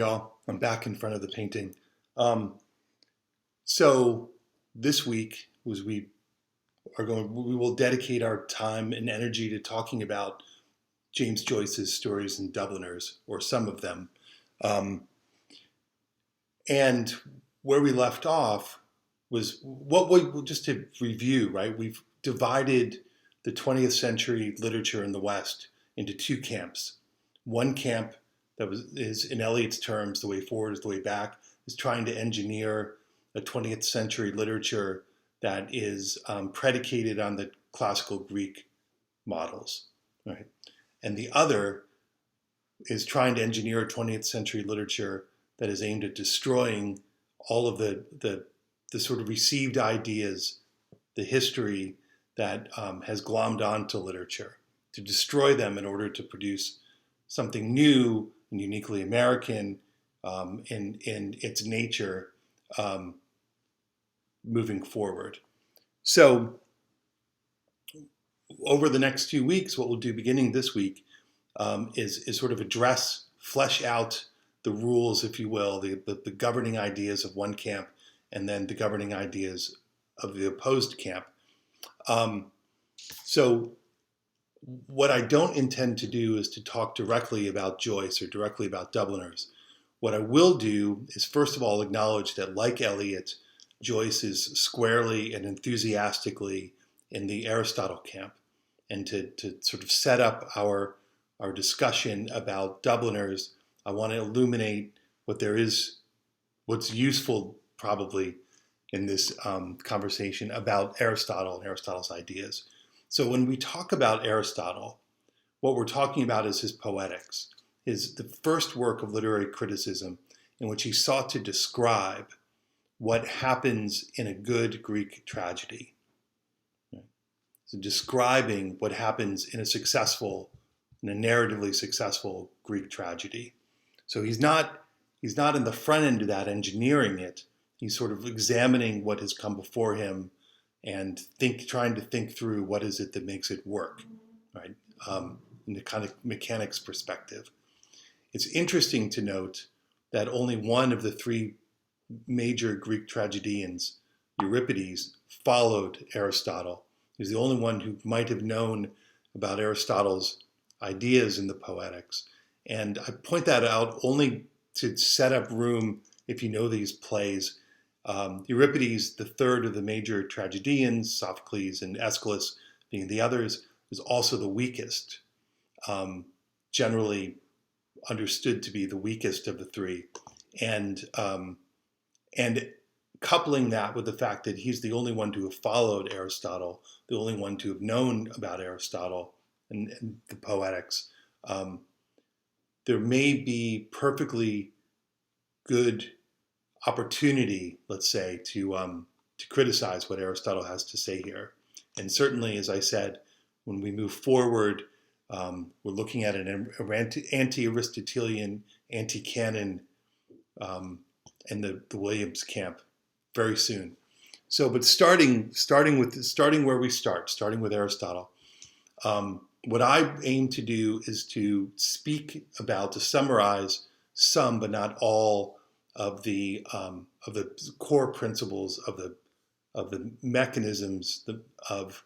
Y'all, I'm back in front of the painting. Um, so this week we will dedicate our time and energy to talking about James Joyce's stories in Dubliners, or some of them. Um, and where we left off was just to review, right? We've divided the 20th century literature in the West into two camps. One camp is, in Eliot's terms, the way forward is the way back, is trying to engineer a 20th century literature that is predicated on the classical Greek models, right? And the other is trying to engineer a 20th century literature that is aimed at destroying all of the sort of received ideas, the history that has glommed onto literature, to destroy them in order to produce something new and uniquely American in its nature, moving forward. So over the next 2 weeks, what we'll do beginning this week is sort of flesh out the rules, if you will, the governing ideas of one camp, and then the governing ideas of the opposed camp. So what I don't intend to do is to talk directly about Joyce or directly about Dubliners. What I will do is, first of all, acknowledge that, like Eliot, Joyce is squarely and enthusiastically in the Aristotle camp, and to sort of set up our discussion about Dubliners, I want to illuminate what's useful probably in this conversation about Aristotle and Aristotle's ideas. So when we talk about Aristotle, what we're talking about is his Poetics, the first work of literary criticism in which he sought to describe what happens in a good Greek tragedy. So describing what happens in a narratively successful Greek tragedy. So he's not in the front end of that engineering it. He's sort of examining what has come before him and trying to think through what is it that makes it work, right? In the kind of mechanics perspective. It's interesting to note that only one of the three major Greek tragedians, Euripides, followed Aristotle. He's the only one who might have known about Aristotle's ideas in the Poetics. And I point that out only to set up room, if you know these plays. Euripides, the third of the major tragedians, Sophocles and Aeschylus being the others, is also the weakest, generally understood to be the weakest of the three. And coupling that with the fact that he's the only one to have followed Aristotle, the only one to have known about Aristotle and the Poetics, there may be perfectly good opportunity, let's say, to criticize what Aristotle has to say here. And certainly, as I said, when we move forward, we're looking at an anti-Aristotelian, anti-canon, in the Williams camp very soon. So, but starting where we starting with Aristotle. What I aim to do is to summarize some, but not all, of the core principles of the mechanisms of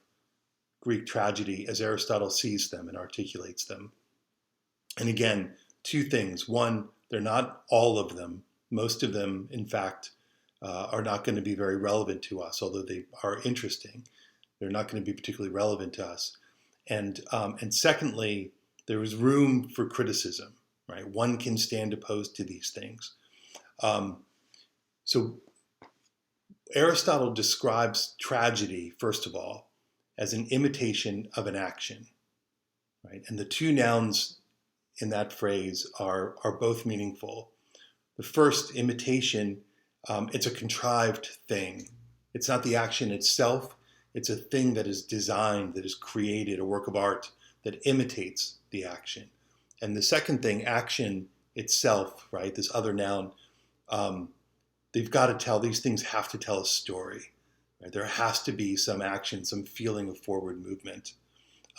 Greek tragedy as Aristotle sees them and articulates them. And again, two things. One, they're not all of them. Most of them, in fact, are not going to be very relevant to us, although they are interesting. They're not going to be particularly relevant to us. And secondly, there is room for criticism, right? One can stand opposed to these things. So Aristotle describes tragedy, first of all, as an imitation of an action, right? And the two nouns in that phrase are both meaningful. The first, imitation, it's a contrived thing. It's not the action itself. It's a thing that is designed, that is created, a work of art that imitates the action. And the second thing, action itself, right, this other noun, these things have to tell a story. Right? There has to be some action, some feeling of forward movement.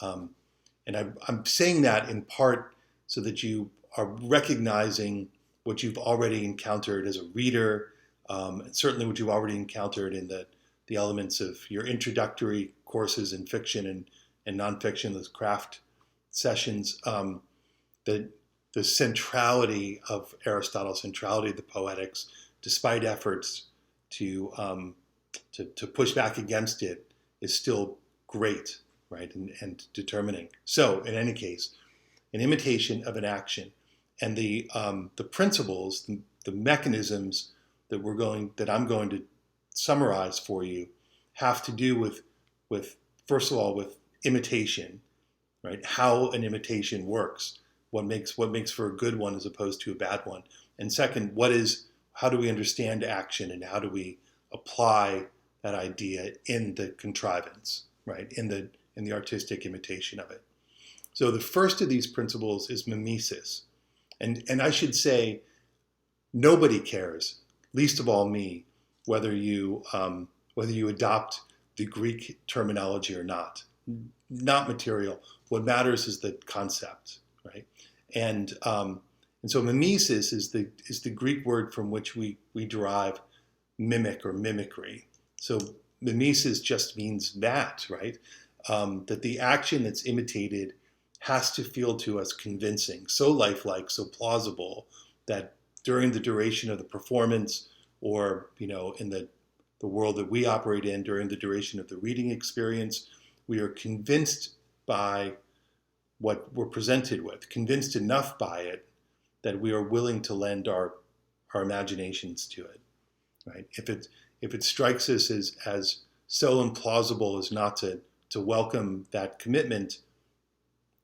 And I'm saying that in part so that you are recognizing what you've already encountered as a reader, and certainly what you've already encountered in the elements of your introductory courses in fiction and nonfiction, those craft sessions, the centrality of Aristotle, centrality of the poetics, despite efforts to push back against it, is still great, right, and determining. So, in any case, an imitation of an action, and the principles, the mechanisms that I'm going to summarize for you, have to do with first of all with imitation, right? How an imitation works, what makes for a good one as opposed to a bad one, and second, how do we understand action and how do we apply that idea in the contrivance, right? In the artistic imitation of it. So the first of these principles is mimesis, and I should say, nobody cares, least of all me, whether you adopt the Greek terminology or not. Not material. What matters is the concept, right? And so mimesis is the Greek word from which we derive mimic or mimicry. So mimesis just means that, right? That the action that's imitated has to feel to us convincing, so lifelike, so plausible, that during the duration of the performance, or in the world that we operate in, during the duration of the reading experience, we are convinced by what we're presented with, convinced enough by it that we are willing to lend our imaginations to it, right? If it strikes us as so implausible as not to welcome that commitment,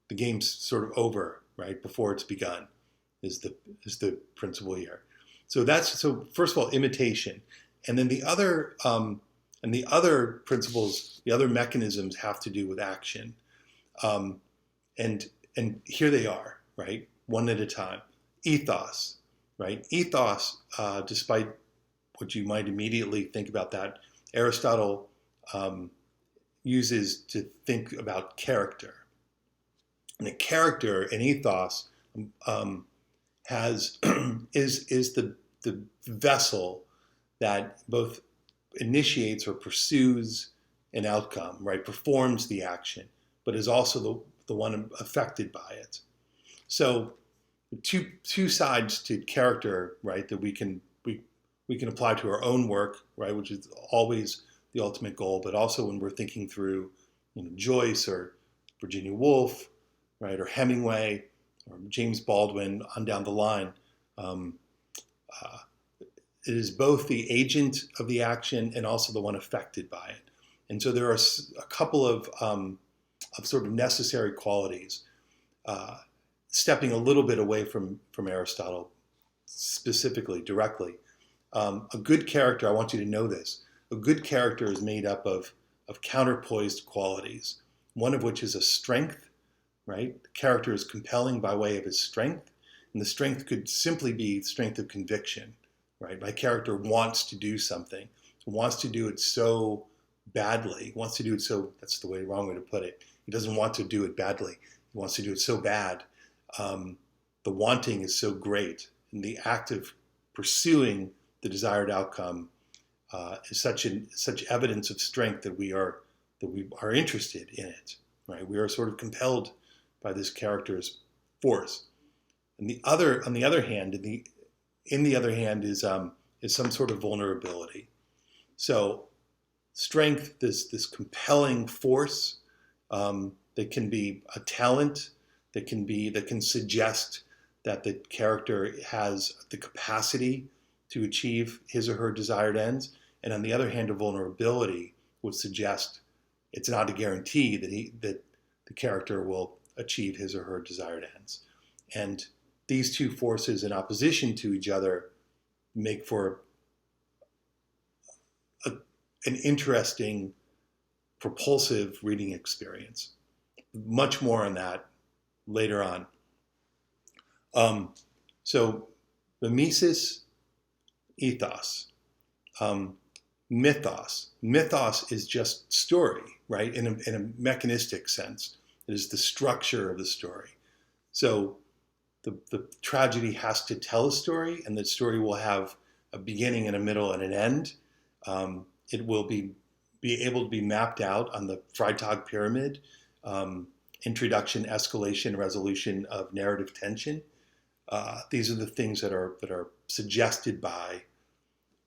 the game's sort of over, right, before it's begun, is the principle here. So first of all, imitation, and then the other principles, the other mechanisms have to do with action, and here they are, right, one at a time. Ethos, right? Ethos, despite what you might immediately think about that, Aristotle uses to think about character. And a character, an ethos, is the vessel that both initiates or pursues an outcome, right? Performs the action, but is also the one affected by it. So two sides to character, right, that we can apply to our own work, right, which is always the ultimate goal, but also when we're thinking through, Joyce or Virginia Woolf, right, or Hemingway or James Baldwin on down the line. It is both the agent of the action and also the one affected by it. And so there are a couple of sort of necessary qualities. Stepping a little bit away from Aristotle, specifically, directly. A good character, I want you to know this, a good character is made up of counterpoised qualities, one of which is a strength, right? The character is compelling by way of his strength, and the strength could simply be strength of conviction, right? My character wants to do something, wants to do it so badly, wants to do it so, that's the wrong way to put it. He doesn't want to do it badly. He wants to do it so bad. The wanting is so great, and the act of pursuing the desired outcome is such evidence of strength that we are interested in it, right? We are sort of compelled by this character's force. And on the other hand, is some sort of vulnerability. So strength, this compelling force that can be a talent, that can suggest that the character has the capacity to achieve his or her desired ends. And on the other hand, a vulnerability would suggest it's not a guarantee that the character will achieve his or her desired ends. And these two forces in opposition to each other make for an interesting, propulsive reading experience. Much more on that later on. So mimesis, ethos, mythos. Mythos is just story, right? In a mechanistic sense, it is the structure of the story. So the tragedy has to tell a story, and the story will have a beginning and a middle and an end. It will be able to be mapped out on the Freytag pyramid. Introduction, escalation, resolution of narrative tension. These are the things that are suggested by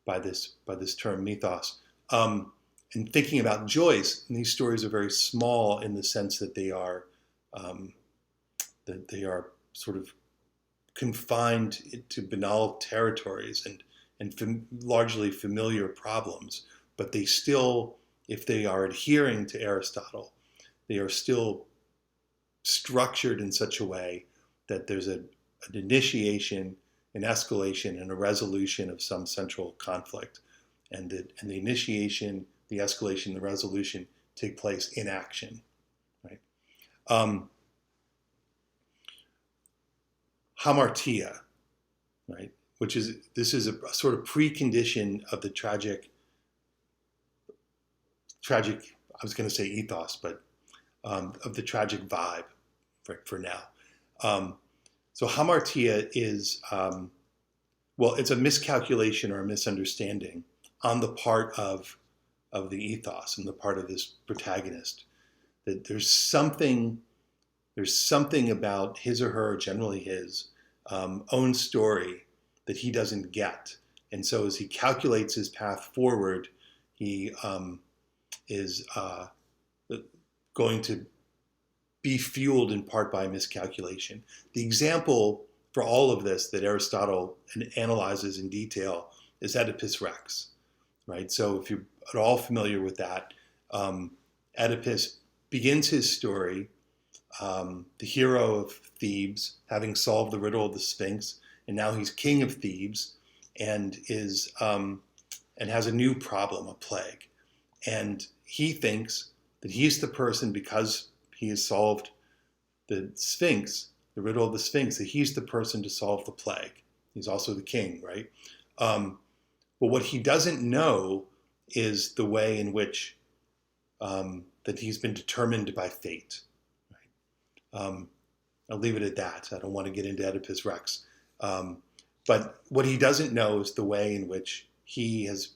this term mythos. And thinking about Joyce, and these stories are very small in the sense that they are sort of confined to banal territories and largely familiar problems, but they still, if they are adhering to Aristotle, they are still structured in such a way that there's an initiation, an escalation, and a resolution of some central conflict. And the initiation, the escalation, the resolution take place in action, right? Hamartia, right? This is a sort of precondition of the tragic, I was going to say ethos, but of the tragic vibe for now. So hamartia is, it's a miscalculation or a misunderstanding on the part of the ethos and the part of this protagonist. That there's something about his or her, generally his, own story that he doesn't get. And so as he calculates his path forward, he is going to be fueled in part by miscalculation. The example for all of this that Aristotle analyzes in detail is Oedipus Rex, right? So if you're at all familiar with that, Oedipus begins his story, the hero of Thebes, having solved the riddle of the Sphinx, and now he's king of Thebes, and is and has a new problem, a plague, and he thinks that he's the person, because he has solved the Sphinx, the riddle of the Sphinx, that he's the person to solve the plague. He's also the king, right? But what he doesn't know is the way in which that he's been determined by fate. Right? I'll leave it at that. I don't want to get into Oedipus Rex. But what he doesn't know is the way in which he as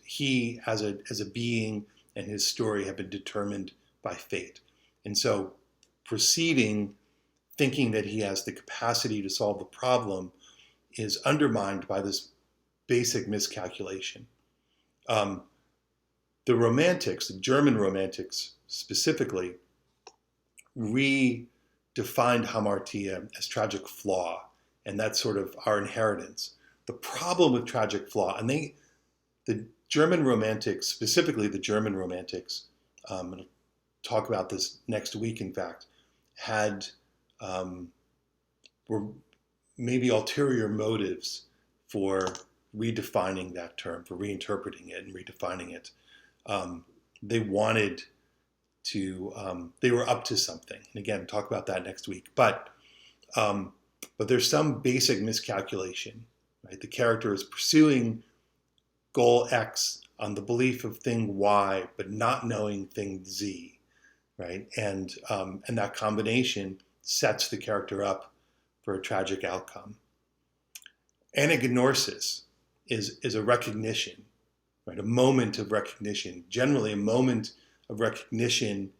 a being and his story have been determined by fate. And so proceeding, thinking that he has the capacity to solve the problem, is undermined by this basic miscalculation. The Romantics, the German Romantics specifically, redefined hamartia as tragic flaw, and that's sort of our inheritance. The problem with tragic flaw, and the German Romantics, specifically the German Romantics, and I'll talk about this next week, in fact, were maybe ulterior motives for redefining that term, for reinterpreting it and redefining it. They wanted to, they were up to something. And again, talk about that next week. But there's some basic miscalculation, right? The character is pursuing goal X on the belief of thing Y, but not knowing thing Z, right? And that combination sets the character up for a tragic outcome. Anagnorisis is a recognition, right? A moment of recognition, generally a moment of recognition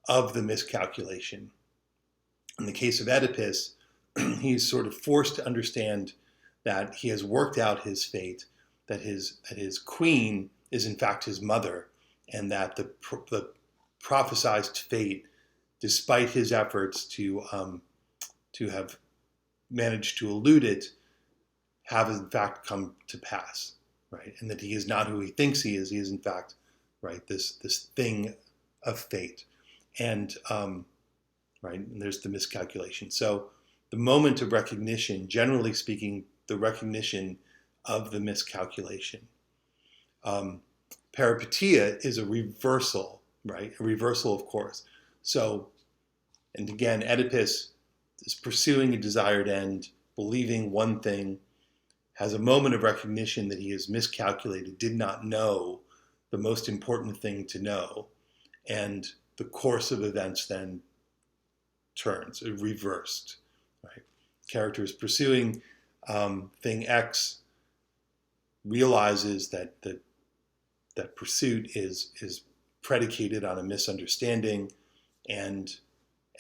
of the miscalculation. In the case of Oedipus, he's sort of forced to understand that he has worked out his fate, that his queen is in fact his mother, and that the prophesized fate, despite his efforts to have managed to elude it, have in fact come to pass, right? And that he is not who he thinks he is in fact, right, this thing of fate. And right, and there's the miscalculation. So the moment of recognition, generally speaking, the recognition of the miscalculation. Peripeteia is a reversal, right? A reversal of course. So, and again, Oedipus is pursuing a desired end, believing one thing, has a moment of recognition that he has miscalculated, did not know the most important thing to know, and the course of events then turns, reversed, right? character is pursuing thing X, realizes that pursuit is predicated on a misunderstanding, and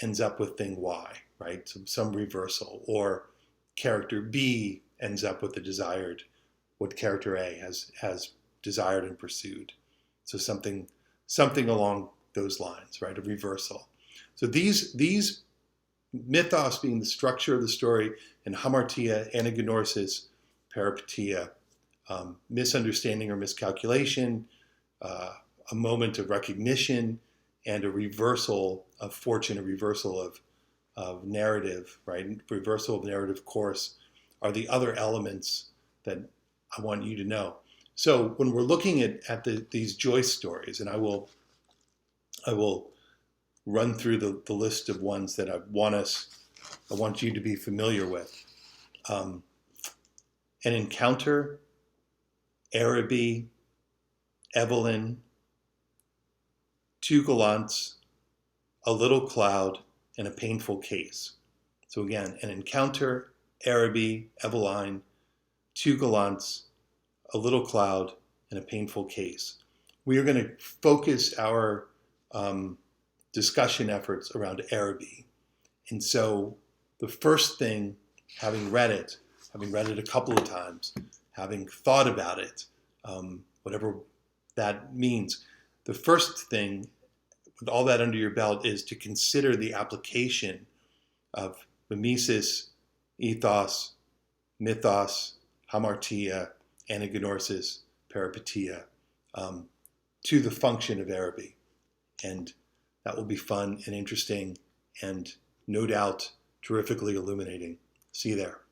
ends up with thing Y, right? So some reversal. Or character B ends up with the desired, what character A has desired and pursued. So something along those lines, right? A reversal. So these mythos being the structure of the story, and hamartia, anagonorsis, peripetia, misunderstanding or miscalculation, a moment of recognition, and a reversal of fortune, a reversal of narrative, right? Reversal of narrative course are the other elements that I want you to know. So when we're looking at these Joyce stories, and I will run through the list of ones that I want you to be familiar with. An Encounter, Araby, Evelyn, Two Gallants, A Little Cloud, and A Painful Case. So again, An Encounter, Araby, Eveline, Two Gallants, A Little Cloud, and A Painful Case. We are going to focus our discussion efforts around Araby. And so the first thing, having read it a couple of times, having thought about it, whatever that means, the first thing, with all that under your belt, is to consider the application of mimesis, ethos, mythos, hamartia, anagonorsis, peripetia, to the function of Araby. And that will be fun and interesting and no doubt terrifically illuminating. See you there.